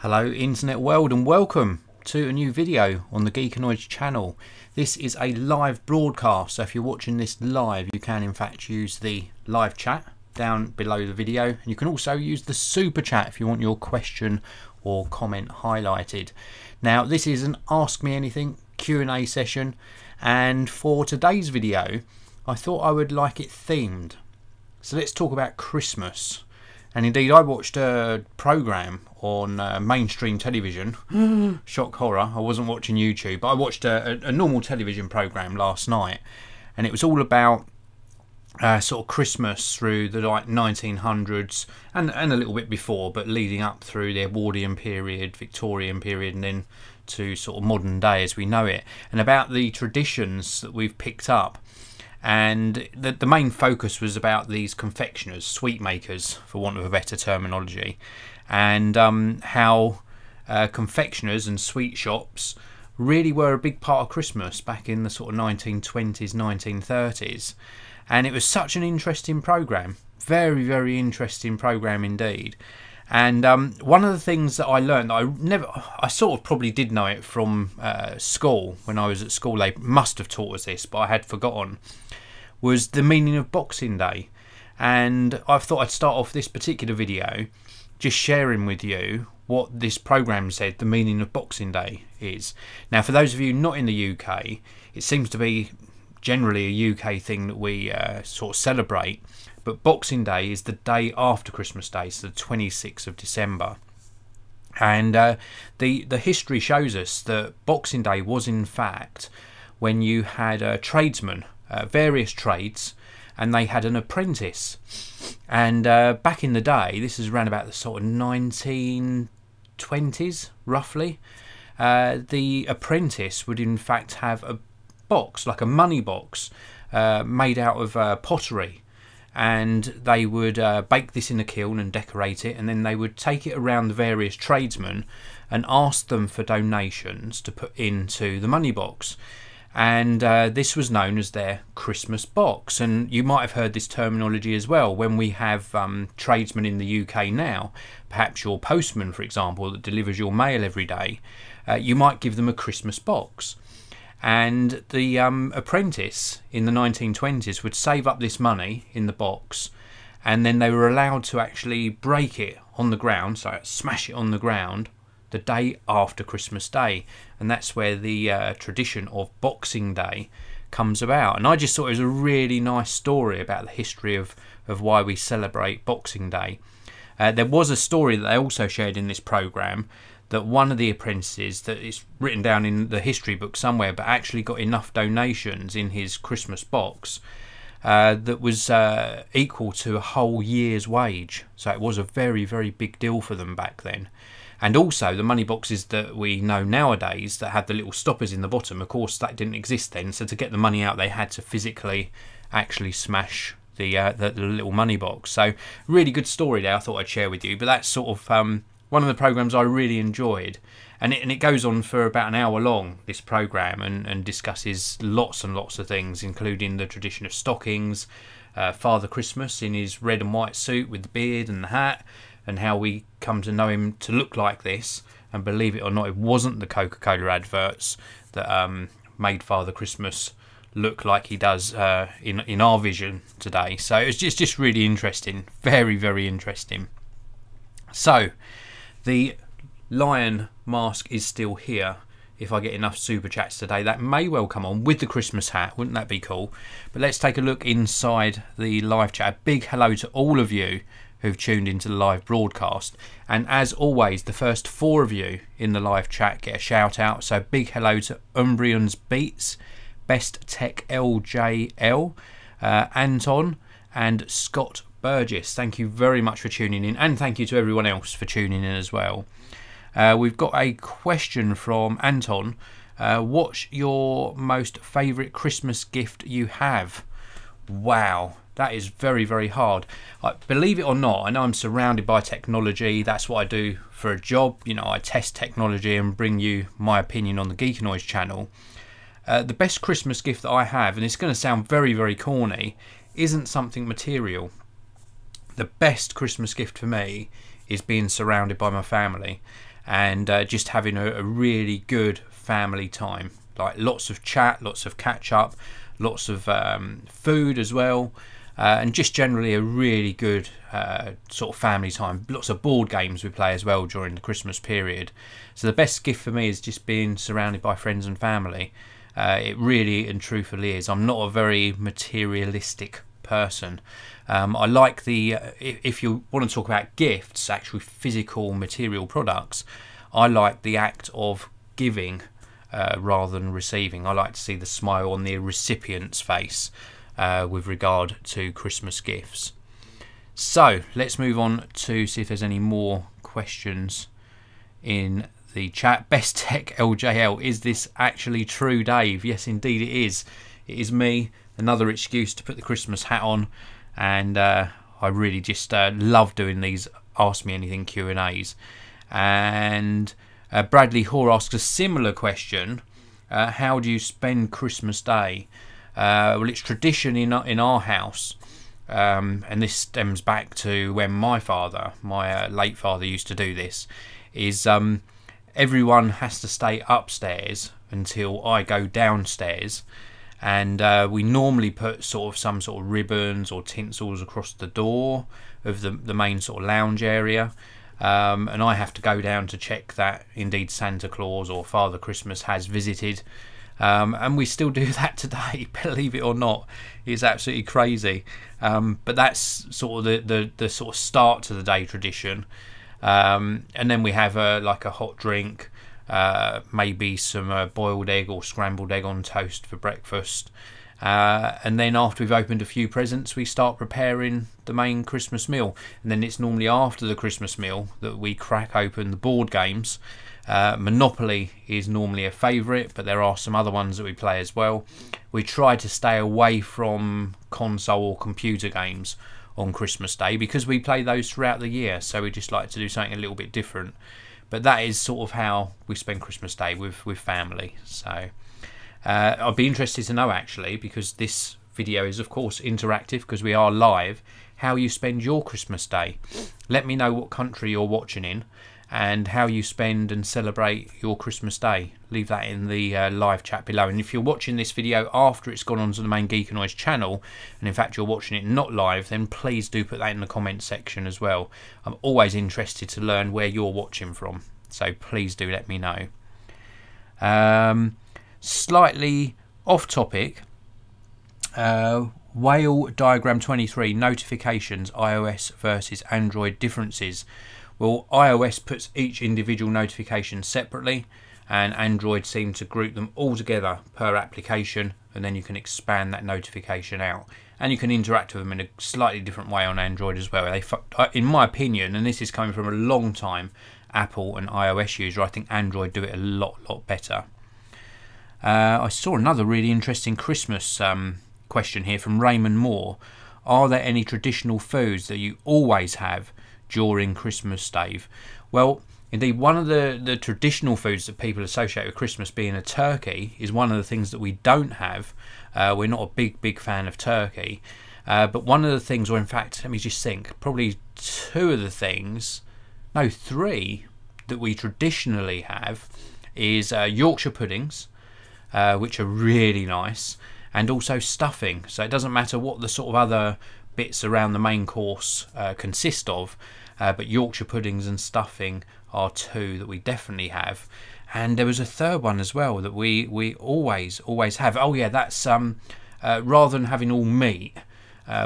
Hello internet world and welcome to a new video on the Geekanoids channel. This is a live broadcast, so if you're watching this live you can in fact use the live chat down below the video, and you can also use the super chat if you want your question or comment highlighted. Now this is an Ask Me Anything Q&A session, and for today's video I thought I would like it themed. So let's talk about Christmas. And indeed I watched a programme on mainstream television. Shock horror, I wasn't watching YouTube, but I watched a normal television programme last night, and it was all about sort of Christmas through the 1900s and a little bit before, but leading up through the Edwardian period, Victorian period, and then to sort of modern day as we know it, and about the traditions that we've picked up. And the main focus was about these confectioners, sweet makers for want of a better terminology, and how confectioners and sweet shops really were a big part of Christmas back in the sort of 1920s, 1930s. And it was such an interesting programme, very interesting programme indeed. And one of the things that I learned, I sort of probably did know it from school. When I was at school they must have taught us this, but I had forgotten, was the meaning of Boxing Day. And I thought I'd start off this particular video just sharing with you what this programme said the meaning of Boxing Day is. Now for those of you not in the UK, it seems to be generally a UK thing that we sort of celebrate, but Boxing Day is the day after Christmas Day, so the 26th of December. And the history shows us that Boxing Day was in fact when you had tradesmen, various trades, and they had an apprentice. And back in the day, this is around about the sort of 1920s roughly, the apprentice would in fact have a box, like a money box, made out of pottery, and they would bake this in a kiln and decorate it, and then they would take it around the various tradesmen and ask them for donations to put into the money box. And this was known as their Christmas box. And you might have heard this terminology as well when we have tradesmen in the UK now. Perhaps your postman, for example, that delivers your mail every day, you might give them a Christmas box. And the apprentice in the 1920s would save up this money in the box, and then they were allowed to actually break it on the ground, so smash it on the ground, the day after Christmas Day. And that's where the tradition of Boxing Day comes about. And I just thought it was a really nice story about the history of why we celebrate Boxing Day. There was a story that they also shared in this programme, that one of the apprentices, that is written down in the history book somewhere, but actually got enough donations in his Christmas box that was equal to a whole year's wage. So it was a very big deal for them back then. And also the money boxes that we know nowadays that had the little stoppers in the bottom, of course that didn't exist then, so to get the money out they had to physically actually smash the little money box. So really good story there I thought I'd share with you. But that's sort of one of the programmes I really enjoyed, and it goes on for about an hour long, this programme, and discusses lots and lots of things, including the tradition of stockings, Father Christmas in his red and white suit with the beard and the hat, and how we come to know him to look like this. And believe it or not, it wasn't the Coca-Cola adverts that made Father Christmas look like he does in our vision today. So it's just really interesting, very interesting. So the lion mask is still here. If I get enough super chats today, that may well come on with the Christmas hat. Wouldn't that be cool? But let's take a look inside the live chat. A big hello to all of you who've tuned into the live broadcast, and as always the first 4 of you in the live chat get a shout out. So big hello to Umbrian's Beats, Best Tech LJL, Anton and Scott Burgess. Thank you very much for tuning in, and thank you to everyone else for tuning in as well. We've got a question from Anton. What's your most favourite Christmas gift you have? Wow, that is very hard. Believe it or not, I know I'm surrounded by technology. That's what I do for a job. You know, I test technology and bring you my opinion on the Geekanoids channel. The best Christmas gift that I have, and it's going to sound very corny, isn't something material. The best Christmas gift for me is being surrounded by my family. and just having a really good family time. Like lots of chat, lots of catch up, lots of food as well, and just generally a really good sort of family time. Lots of board games we play as well during the Christmas period. So the best gift for me is just being surrounded by friends and family. It really and truthfully is. I'm not a very materialistic person. I like the if you want to talk about gifts, actually physical material products, I like the act of giving rather than receiving. I like to see the smile on the recipient's face with regard to Christmas gifts. So let's move on to see if there's any more questions in the chat. Best Tech LJL, is this actually true, Dave? Yes, indeed it is. It is me. Another excuse to put the Christmas hat on, and I really just love doing these Ask Me Anything Q&As. And Bradley Hoare asks a similar question. How do you spend Christmas Day? Well, it's tradition in our house, and this stems back to when my father, my late father, used to do this, is everyone has to stay upstairs until I go downstairs, and we normally put some sort of ribbons or tinsels across the door of the main sort of lounge area, and I have to go down to check that indeed Santa Claus or Father Christmas has visited, and we still do that today, believe it or not. It's absolutely crazy, but that's sort of the sort of start to the day tradition. And then we have like a hot drink, maybe some boiled egg or scrambled egg on toast for breakfast, and then after we've opened a few presents, we start preparing the main Christmas meal. And then it's normally after the Christmas meal that we crack open the board games. Monopoly is normally a favourite, but there are some other ones that we play as well. We try to stay away from console or computer games on Christmas Day because we play those throughout the year, so we just like to do something a little bit different. But that is sort of how we spend Christmas Day with family. So I'd be interested to know, actually, because this video is of course interactive because we are live, how you spend your Christmas Day. Let me know what country you're watching in and how you spend and celebrate your Christmas Day. Leave that in the live chat below. And if you're watching this video after it's gone onto the main Geekanoids channel, and in fact you're watching it not live, then please do put that in the comments section as well. I'm always interested to learn where you're watching from, so please do let me know. Slightly off topic, Whale Diagram 23, notifications, iOS versus Android differences. Well, iOS puts each individual notification separately, and Android seems to group them all together per application, and then you can expand that notification out. And you can interact with them in a slightly different way on Android as well. In my opinion, and this is coming from a long time Apple and iOS user, I think Android do it a lot better. I saw another really interesting Christmas question here from Raymond Moore. Are there any traditional foods that you always have during Christmas, Dave? Well, indeed, one of the traditional foods that people associate with Christmas being a turkey is one of the things that we don't have. We're not a big fan of turkey, but one of the things, or in fact, let me just think, probably two of the things, no, three, that we traditionally have is Yorkshire puddings, which are really nice, and also stuffing. So it doesn't matter what the sort of other bits around the main course consist of, but Yorkshire puddings and stuffing are two that we definitely have. And there was a third one as well that we always have. Oh yeah, that's rather than having all meat,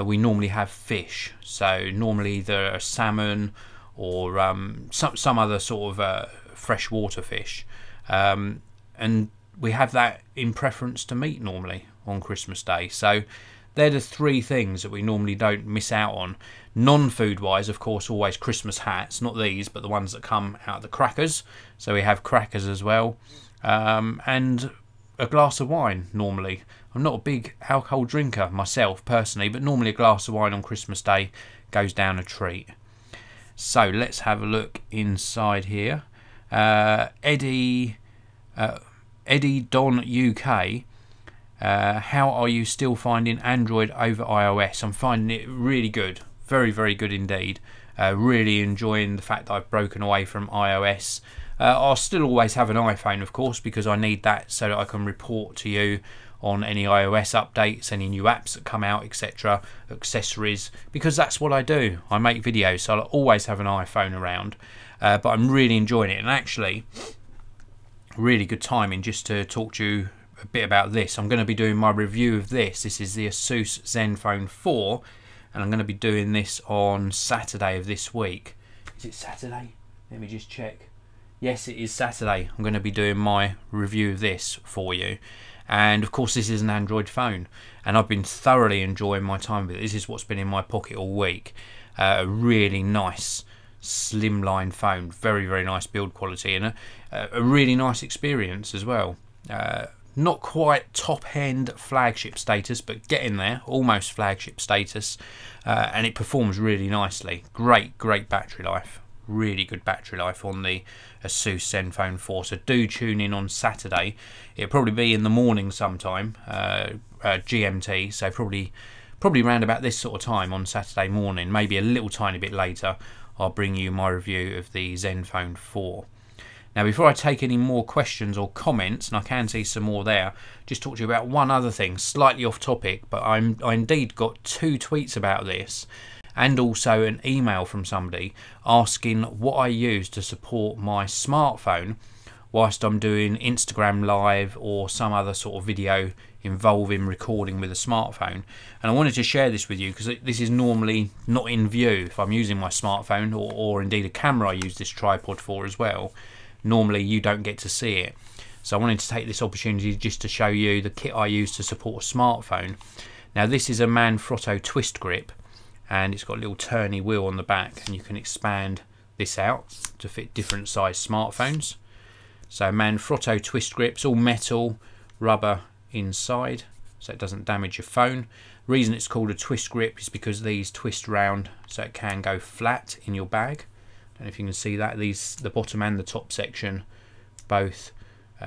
we normally have fish. So normally either a salmon or some other sort of freshwater fish, and we have that in preference to meat normally on Christmas Day. So they're the three things that we normally don't miss out on. Non-food wise, of course, always Christmas hats, not these, but the ones that come out of the crackers. So we have crackers as well, and a glass of wine normally. I'm not a big alcohol drinker myself personally, but normally a glass of wine on Christmas Day goes down a treat. So let's have a look inside here. Eddie Don UK, how are you still finding Android over iOS? I'm finding it really good, very good indeed. Really enjoying the fact that I've broken away from iOS. I'll still always have an iPhone, of course, because I need that so that I can report to you on any iOS updates, any new apps that come out, etc., accessories, because that's what I do. I make videos, so I'll always have an iPhone around. But I'm really enjoying it, and actually, really good timing just to talk to you a bit about this. I'm going to be doing my review of this. This is the Asus Zenfone 4, and I'm going to be doing this on Saturday of this week. Is it Saturday? Let me just check. Yes, it is Saturday. I'm going to be doing my review of this for you. And of course, this is an Android phone, and I've been thoroughly enjoying my time with it. This is what's been in my pocket all week. A really nice slimline phone, very, very nice build quality, and a really nice experience as well. Not quite top-end flagship status, but getting there, almost flagship status, and it performs really nicely. Great battery life. Really good battery life on the Asus Zenfone 4. So do tune in on Saturday. It'll probably be in the morning sometime, GMT. So probably around about this sort of time on Saturday morning. Maybe a little tiny bit later, I'll bring you my review of the Zenfone 4. Now, before I take any more questions or comments, and I can see some more there, just talk to you about one other thing, slightly off topic, but I indeed got 2 tweets about this, and also an email from somebody asking what I use to support my smartphone whilst I'm doing Instagram Live or some other sort of video involving recording with a smartphone. And I wanted to share this with you because this is normally not in view if I'm using my smartphone, or indeed a camera I use this tripod for as well. Normally you don't get to see it. So I wanted to take this opportunity just to show you the kit I use to support a smartphone. Now, this is a Manfrotto TwistGrip, and it's got a little turny wheel on the back, and you can expand this out to fit different size smartphones. So Manfrotto TwistGrip, it's all metal, rubber inside, so it doesn't damage your phone. The reason it's called a twist grip is because these twist round so it can go flat in your bag. I don't know if you can see that. The bottom and the top section both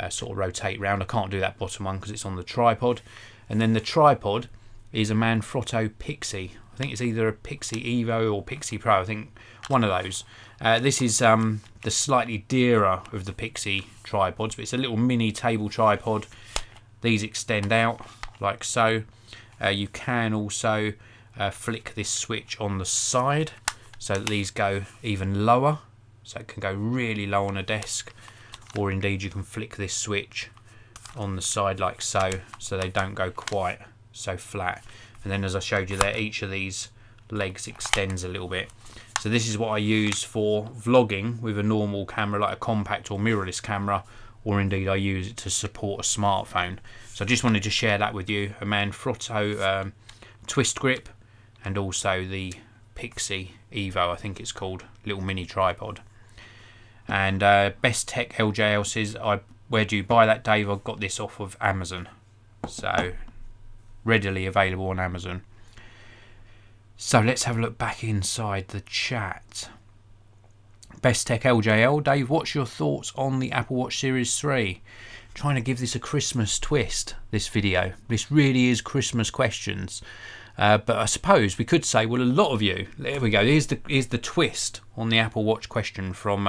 sort of rotate round. I can't do that bottom one because it's on the tripod. And then the tripod is a Manfrotto Pixi. I think it's either a Pixi Evo or Pixi Pro. I think one of those. This is the slightly dearer of the Pixi tripods, but it's a little mini table tripod. These extend out like so. You can also flick this switch on the side so that these go even lower, so it can go really low on a desk, or indeed you can flick this switch on the side like so, so they don't go quite so flat. And then, as I showed you there, each of these legs extends a little bit. So this is what I use for vlogging with a normal camera, like a compact or mirrorless camera, or indeed I use it to support a smartphone. So I just wanted to share that with you, a Manfrotto TwistGrip, and also the Pixi Evo, I think it's called, little mini tripod. And Best Tech LJL says, where do you buy that, Dave? I got this off of Amazon. So readily available on Amazon. So let's have a look back inside the chat. Best Tech LJL, Dave, what's your thoughts on the Apple Watch Series 3? Trying to give this a Christmas twist, this video. This really is Christmas questions. But I suppose we could say, well, a lot of you, there we go, here's the twist on the Apple Watch question from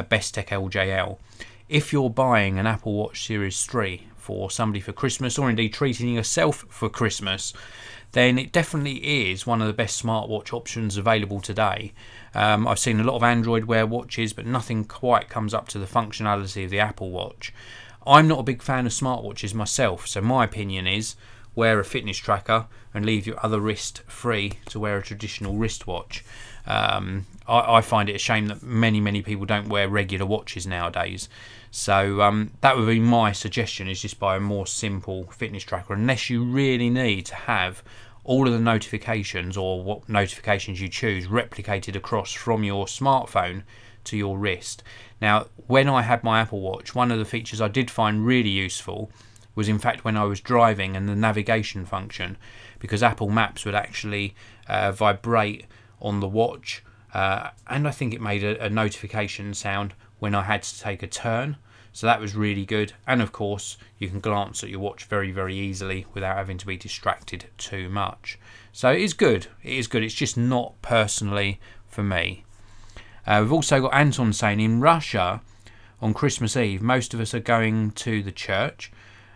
Best Tech LJL. If you're buying an Apple Watch Series 3 for somebody for Christmas, or indeed treating yourself for Christmas, then it definitely is one of the best smartwatch options available today. I've seen a lot of Android Wear watches, but nothing quite comes up to the functionality of the Apple Watch. I'm not a big fan of smartwatches myself, so my opinion is wear a fitness tracker and leave your other wrist free to wear a traditional wristwatch. I find it a shame that many people don't wear regular watches nowadays. So that would be my suggestion, is just buy a more simple fitness tracker, unless you really need to have all of the notifications, or what notifications you choose, replicated across from your smartphone to your wrist. Now, when I had my Apple Watch, one of the features I did find really useful was, in fact, when I was driving, and the navigation function, because Apple Maps would actually vibrate on the watch, and I think it made a notification sound when I had to take a turn. So that was really good. And of course, you can glance at your watch very easily without having to be distracted too much. So it is good. It is good. It's just not personally for me. We've also got Anton saying, in Russia on Christmas Eve, most of us are going to the church.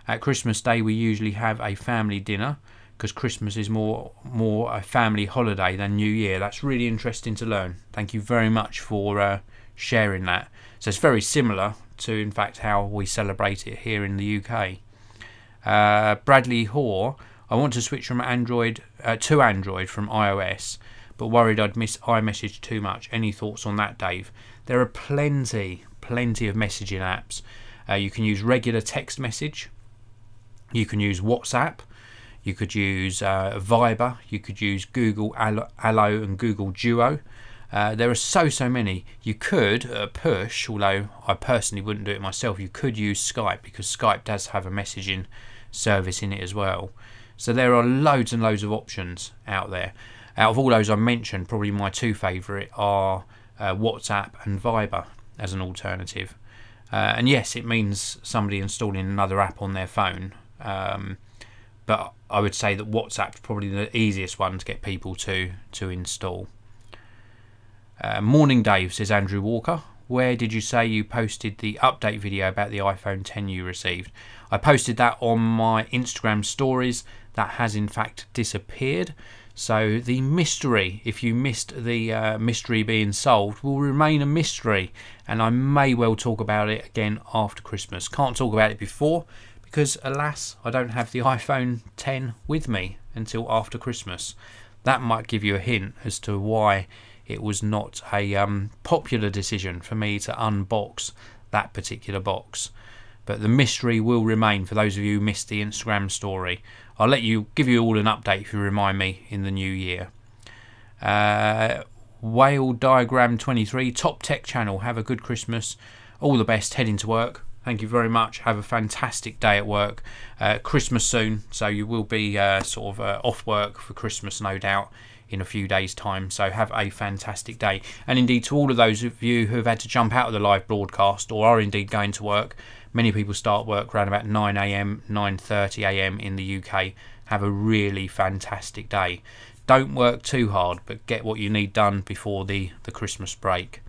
At Christmas Day we usually have a family dinner, because Christmas is more a family holiday than New Year. That's really interesting to learn. Thank you very much for sharing that. So it's very similar to, in fact, how we celebrate it here in the UK. Bradley Hoare, I want to switch from Android to Android from iOS, but worried I'd miss iMessage too much. Any thoughts on that, Dave? There are plenty of messaging apps. You can use regular text message. You can use WhatsApp. You could use Viber. You could use Google Allo and Google Duo. There are so many. You could push, although I personally wouldn't do it myself, you could use Skype, because Skype does have a messaging service in it as well. So there are loads and loads of options out there. Out of all those I mentioned, probably my two favourite are WhatsApp and Viber as an alternative. And yes, it means somebody installing another app on their phone, but I would say that WhatsApp's probably the easiest one to get people to install. Morning Dave, says Andrew Walker. Where did you say you posted the update video about the iPhone 10 you received? I posted that on my Instagram stories. That has in fact disappeared. So the mystery, if you missed the mystery being solved, will remain a mystery, and I may well talk about it again after Christmas. Can't talk about it before, because alas, I don't have the iPhone 10 with me until after Christmas. That might give you a hint as to why it was not a popular decision for me to unbox that particular box. But the mystery will remain for those of you who missed the Instagram story. I'll give you all an update if you remind me in the new year. Whale Diagram 23, Top Tech Channel. Have a good Christmas. All the best heading to work. Thank you very much. Have a fantastic day at work. Christmas soon, so you will be off work for Christmas, no doubt, in a few days' time. So have a fantastic day. And indeed, to all of those of you who have had to jump out of the live broadcast or are indeed going to work, many people start work around about 9 AM, 9:30 AM in the UK. Have a really fantastic day. Don't work too hard, but get what you need done before the Christmas break.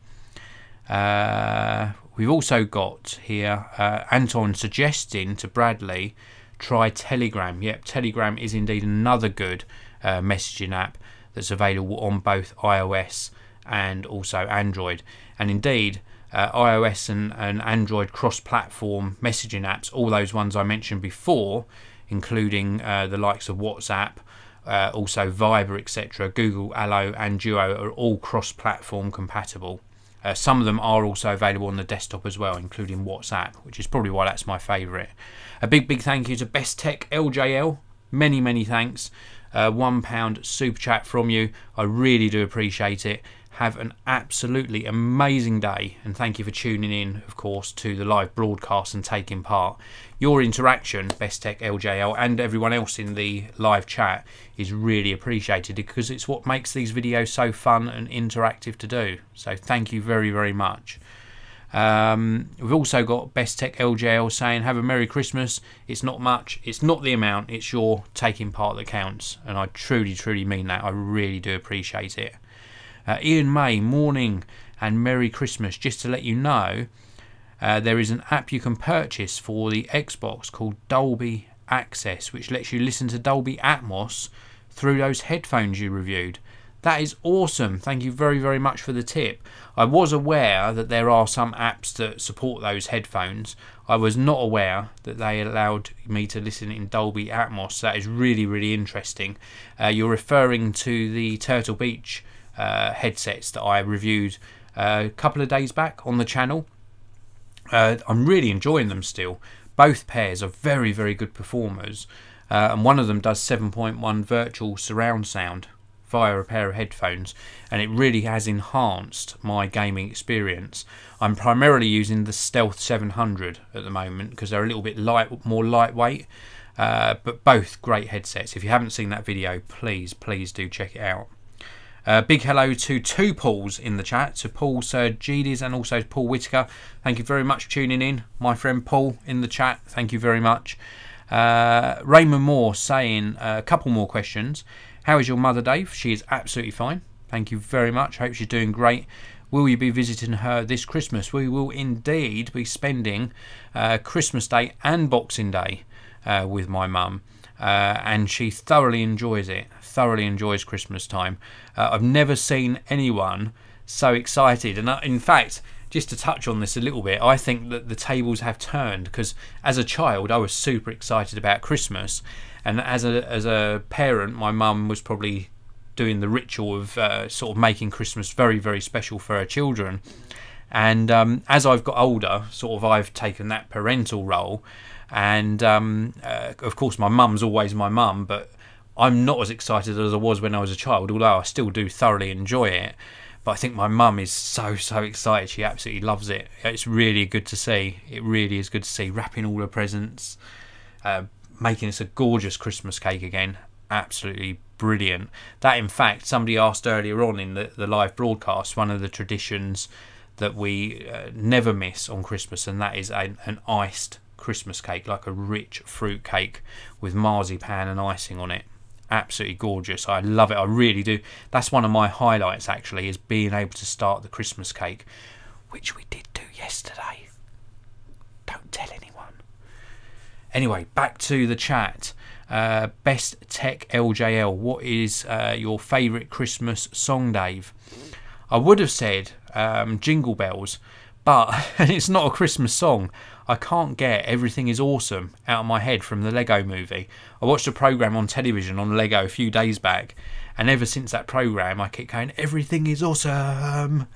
We've also got here Anton suggesting to Bradley, try Telegram. Yep, Telegram is indeed another good messaging app that's available on both iOS and also Android. And indeed, iOS and Android cross-platform messaging apps, all those ones I mentioned before, including the likes of WhatsApp, also Viber, etc., Google Allo and Duo, are all cross-platform compatible. Some of them are also available on the desktop as well, including WhatsApp, which is probably why that's my favourite. A big thank you to Best Tech LJL. Many thanks. £1 super chat from you. I really do appreciate it. Have an absolutely amazing day, and thank you for tuning in, of course, to the live broadcast and taking part. Your interaction, Best Tech LJL, and everyone else in the live chat is really appreciated, because it's what makes these videos so fun and interactive to do. So thank you very much. We've also got Best Tech LJL saying, have a Merry Christmas. It's not much, it's not the amount, it's your taking part that counts, and I truly mean that. I really do appreciate it. Ian May, morning and Merry Christmas. Just to let you know, there is an app you can purchase for the Xbox called Dolby Access, which lets you listen to Dolby Atmos through those headphones you reviewed. That is awesome. Thank you very much for the tip. I was aware that there are some apps that support those headphones. I was not aware that they allowed me to listen in Dolby Atmos. That is really interesting. You're referring to the Turtle Beach headsets that I reviewed a couple of days back on the channel. I'm really enjoying them still. Both pairs are very good performers, and one of them does 7.1 virtual surround sound via a pair of headphones, and it really has enhanced my gaming experience. I'm primarily using the Stealth 700 at the moment because they're a little bit more lightweight, but both great headsets. If you haven't seen that video, please do check it out. Big hello to two Pauls in the chat, to Paul Sir Geddes and also Paul Whitaker. Thank you very much for tuning in. My friend Paul in the chat, thank you very much. Raymond Moore saying a couple more questions. How is your mother, Dave? She is absolutely fine. Thank you very much. Hope she's doing great. Will you be visiting her this Christmas? We will indeed be spending Christmas Day and Boxing Day with my mum, and she thoroughly enjoys it, thoroughly enjoys Christmas time. I've never seen anyone so excited, and in fact, just to touch on this a little bit, I think that the tables have turned, because as a child I was super excited about Christmas, and as a parent my mum was probably doing the ritual of sort of making Christmas very, very special for her children. And as I've got older, sort of I've taken that parental role, and of course my mum's always my mum, but I'm not as excited as I was when I was a child, although I still do thoroughly enjoy it. But I think my mum is so excited. She absolutely loves it. It's really good to see. It really is good to see. Wrapping all her presents, making us a gorgeous Christmas cake again. Absolutely brilliant. That, in fact, somebody asked earlier on in the live broadcast, one of the traditions that we never miss on Christmas, and that is an iced Christmas cake, like a rich fruit cake with marzipan and icing on it. Absolutely gorgeous. I love it. I really do. That's one of my highlights, actually, is being able to start the Christmas cake, which we did do yesterday. Don't tell anyone. Anyway, back to the chat. Best Tech LJL. What is your favourite Christmas song, Dave? I would have said Jingle Bells, but it's not a Christmas song. I can't get Everything Is Awesome out of my head from the Lego movie. I watched a programme on television on Lego a few days back, and ever since that programme I keep going, everything is awesome.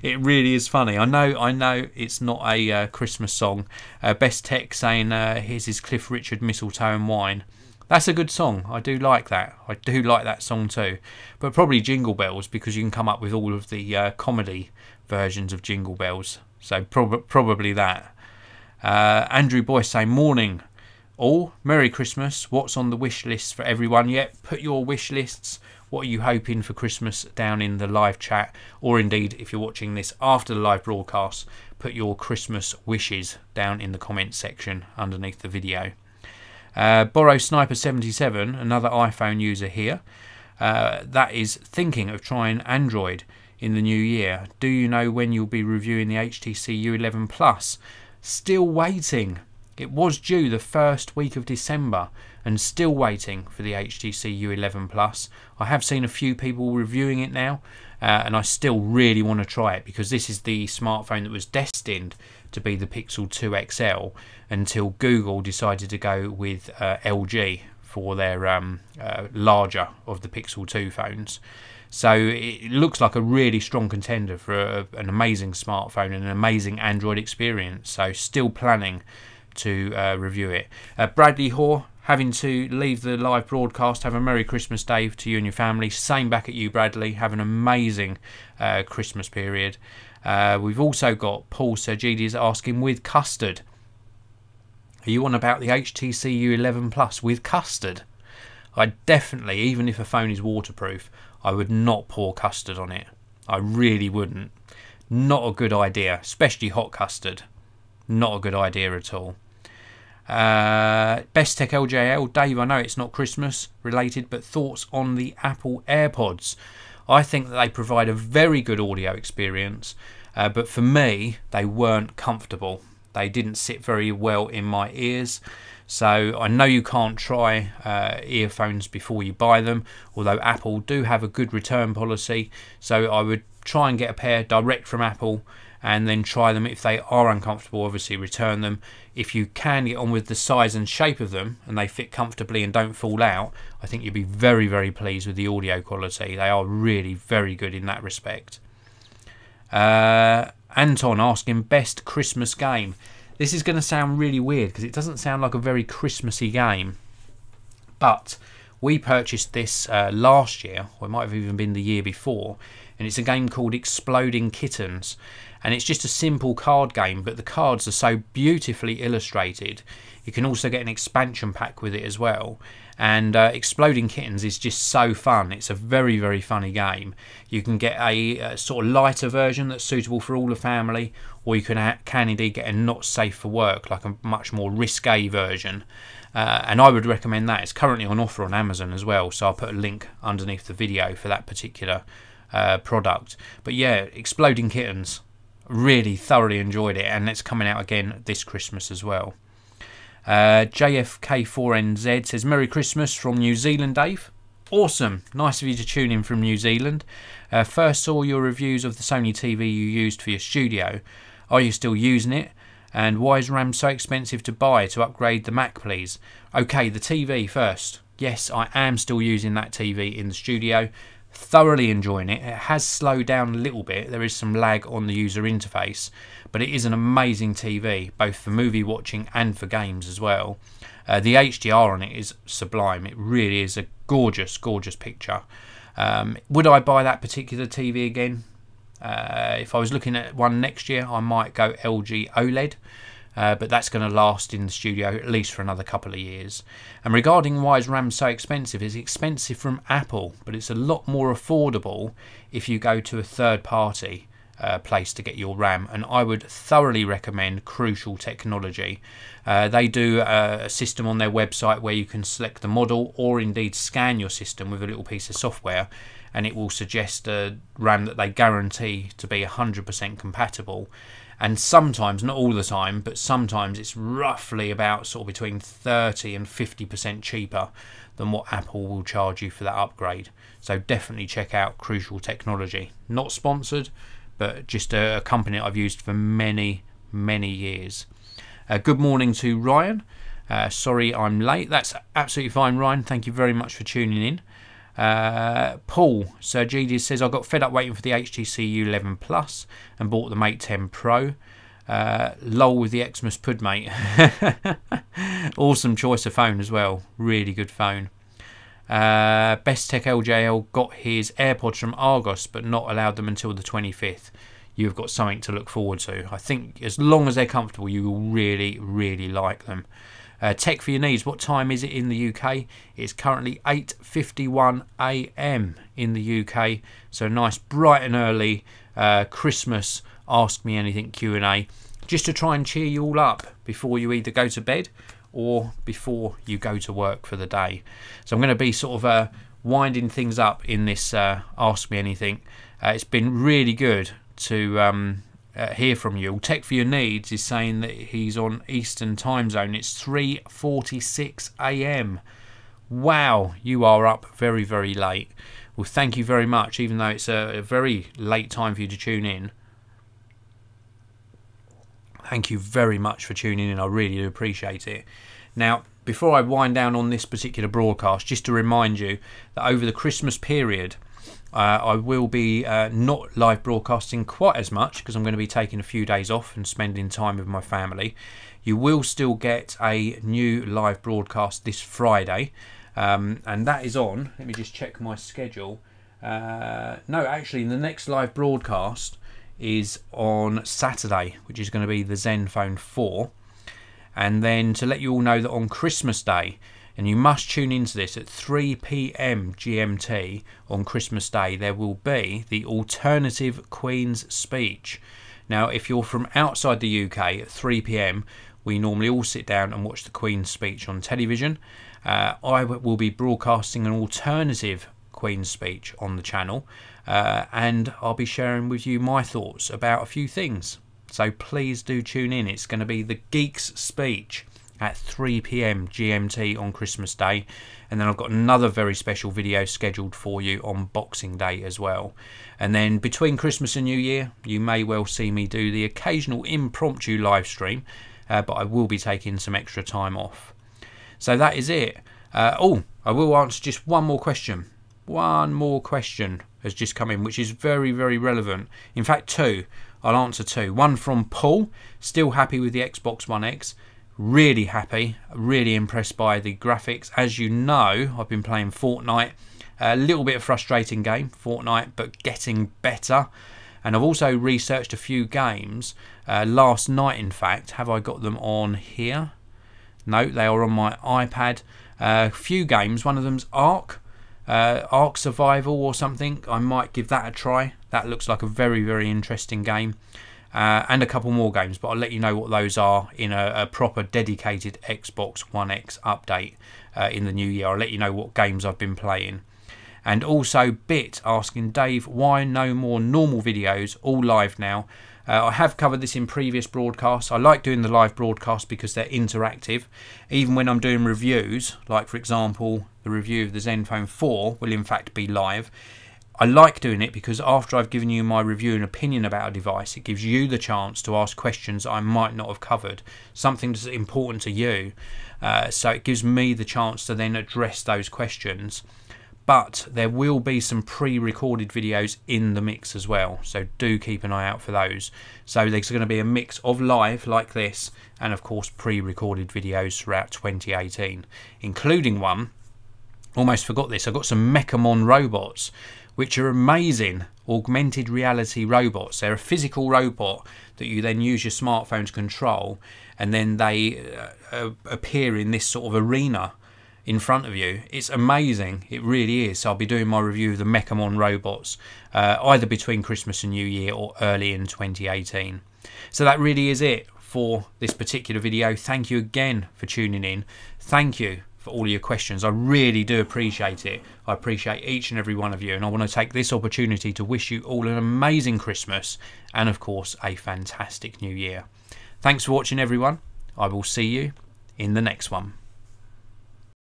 It really is funny. I know it's not a Christmas song. Best Tech saying here's his Cliff Richard Mistletoe and Wine. That's a good song. I do like that. I do like that song too. But probably Jingle Bells, because you can come up with all of the comedy versions of Jingle Bells. So probably that. Andrew Boyce saying, morning all, Merry Christmas. What's on the wish list for everyone? Yep, put your wish lists. What are you hoping for Christmas down in the live chat, or indeed if you're watching this after the live broadcast, put your Christmas wishes down in the comments section underneath the video. Borrow Sniper 77, another iPhone user here, that is thinking of trying Android in the new year. Do you know when you'll be reviewing the HTC U11 Plus? Still waiting. It was due the first week of December, and still waiting for the HTC U11 Plus. I have seen a few people reviewing it now, and I still really want to try it, because this is the smartphone that was destined to be the Pixel 2 XL until Google decided to go with LG for their larger of the Pixel 2 phones. So it looks like a really strong contender for an amazing smartphone and an amazing Android experience. So still planning to review it. Bradley Hoare, having to leave the live broadcast. Have a Merry Christmas Day to you and your family. Same back at you, Bradley. Have an amazing Christmas period. We've also got Paul Sergides asking, with custard. Are you on about the HTC U11 Plus with custard? I definitely, even if a phone is waterproof, I would not pour custard on it. I really wouldn't. Not a good idea, especially hot custard. Not a good idea at all. Best Tech LJL. Dave, I know it's not Christmas related, but thoughts on the Apple AirPods? I think that they provide a very good audio experience, but for me, they weren't comfortable. They didn't sit very well in my ears. So I know you can't try earphones before you buy them, although Apple do have a good return policy. So I would try and get a pair direct from Apple and then try them. If they are uncomfortable, obviously return them. If you can get on with the size and shape of them and they fit comfortably and don't fall out, I think you'll be very, very pleased with the audio quality. They are really very good in that respect. Anton asking, best Christmas game. This is going to sound really weird because it doesn't sound like a very Christmassy game, but we purchased this last year, or it might have even been the year before, and it's a game called Exploding Kittens, and it's just a simple card game, but the cards are so beautifully illustrated. You can also get an expansion pack with it as well, and Exploding Kittens is just so fun. It's a very, very funny game. You can get a sort of lighter version that's suitable for all the family, or you can indeed get a not safe for work, like a much more risque version. and I would recommend that. It's currently on offer on Amazon as well, so I'll put a link underneath the video for that particular product. But yeah, Exploding Kittens, really thoroughly enjoyed it, and it's coming out again this Christmas as well. JFK4NZ says, Merry Christmas from New Zealand, Dave. Awesome, nice of you to tune in from New Zealand. First saw your reviews of the Sony TV you used for your studio. Are you still using it? And why is RAM so expensive to buy to upgrade the Mac, please? Okay, the TV first. Yes, I am still using that TV in the studio. Thoroughly enjoying it. It has slowed down a little bit. There is some lag on the user interface, but it is an amazing TV, both for movie watching and for games as well. The HDR on it is sublime. It really is a gorgeous, gorgeous picture. Would I buy that particular TV again? If I was looking at one next year, I might go LG OLED, but that's going to last in the studio at least for another couple of years. And regarding why is RAM so expensive, it's expensive from Apple, but it's a lot more affordable if you go to a third-party place to get your RAM, and I would thoroughly recommend Crucial Technology. They do a system on their website where you can select the model or indeed scan your system with a little piece of software, and it will suggest a RAM that they guarantee to be 100% compatible. And sometimes, not all the time, but sometimes it's roughly about sort of between 30 and 50% cheaper than what Apple will charge you for that upgrade. So definitely check out Crucial Technology. Not sponsored, but just a company I've used for many, many years. Good morning to Ryan. Sorry I'm late. That's absolutely fine, Ryan. Thank you very much for tuning in. Paul Sir GD says, I got fed up waiting for the HTC U11 Plus and bought the Mate 10 Pro. Lol with the Xmas Pud, mate. Awesome choice of phone as well. Really good phone. Best Tech LJL got his AirPods from Argos but not allowed them until the 25th. You've got something to look forward to. I think as long as they're comfortable, you will really, really like them. Tech for your needs. What time is it in the UK? It's currently 8:51 AM in the UK. So nice, bright and early Christmas Ask Me Anything Q&A. Just to try and cheer you all up before you either go to bed or before you go to work for the day. So I'm going to be sort of winding things up in this Ask Me Anything. It's been really good to hear from you. Tech for Your Needs is saying that he's on Eastern time zone. It's 3:46 AM. Wow, you are up very, very late. Well, thank you very much, even though it's a very late time for you to tune in. Thank you very much for tuning in. I really do appreciate it. Now, before I wind down on this particular broadcast, just to remind you that over the Christmas period, I will be not live broadcasting quite as much because I'm going to be taking a few days off and spending time with my family. You will still get a new live broadcast this Friday, and that is on. Let me just check my schedule. No, actually, the next live broadcast is on Saturday, which is going to be the Zenfone 4. And then to let you all know that on Christmas Day, and you must tune into this at 3 PM GMT on Christmas Day, there will be the alternative Queen's Speech. Now, if you're from outside the UK, at 3 PM, we normally all sit down and watch the Queen's Speech on television. I will be broadcasting an alternative Queen's Speech on the channel, and I'll be sharing with you my thoughts about a few things. So please do tune in. It's going to be the Geek's Speech at 3 PM GMT on Christmas Day, and then I've got another very special video scheduled for you on Boxing Day as well. And then between Christmas and New Year, you may well see me do the occasional impromptu live stream, but I will be taking some extra time off. So that is it. Oh, I will answer just one more question. One more question has just come in, which is very, very relevant. In fact, two. I'll answer two. One from Paul, still happy with the Xbox One X. Really happy, really impressed by the graphics. As you know, I've been playing Fortnite. A little bit of frustrating game, Fortnite, but getting better. And I've also researched a few games. Last night, in fact, have I got them on here? No, they are on my iPad. A few games, one of them's Ark Survival or something. I might give that a try. That looks like a very, very interesting game. and a couple more games, but I'll let you know what those are in a proper dedicated Xbox One X update in the new year. I'll let you know what games I've been playing. And also Bit asking, Dave, why no more normal videos, all live now? I have covered this in previous broadcasts. I like doing the live broadcasts because they're interactive. Even when I'm doing reviews, like for example the review of the Zenfone 4 will in fact be live. I like doing it because after I've given you my review and opinion about a device, it gives you the chance to ask questions I might not have covered, something that's important to you. So it gives me the chance to then address those questions. But there will be some pre-recorded videos in the mix as well, so do keep an eye out for those. So there's going to be a mix of live like this and of course pre-recorded videos throughout 2018, including one, almost forgot this, I've got some Mechamon robots which are amazing augmented reality robots. They're a physical robot that you then use your smartphone to control, and then they appear in this sort of arena in front of you. It's amazing, it really is. So I'll be doing my review of the Mechamon robots either between Christmas and New Year or early in 2018. So that really is it for this particular video. Thank you again for tuning in. Thank you for all of your questions. I really do appreciate it. I appreciate each and every one of you, and I want to take this opportunity to wish you all an amazing Christmas and of course a fantastic New Year. Thanks for watching everyone. I will see you in the next one.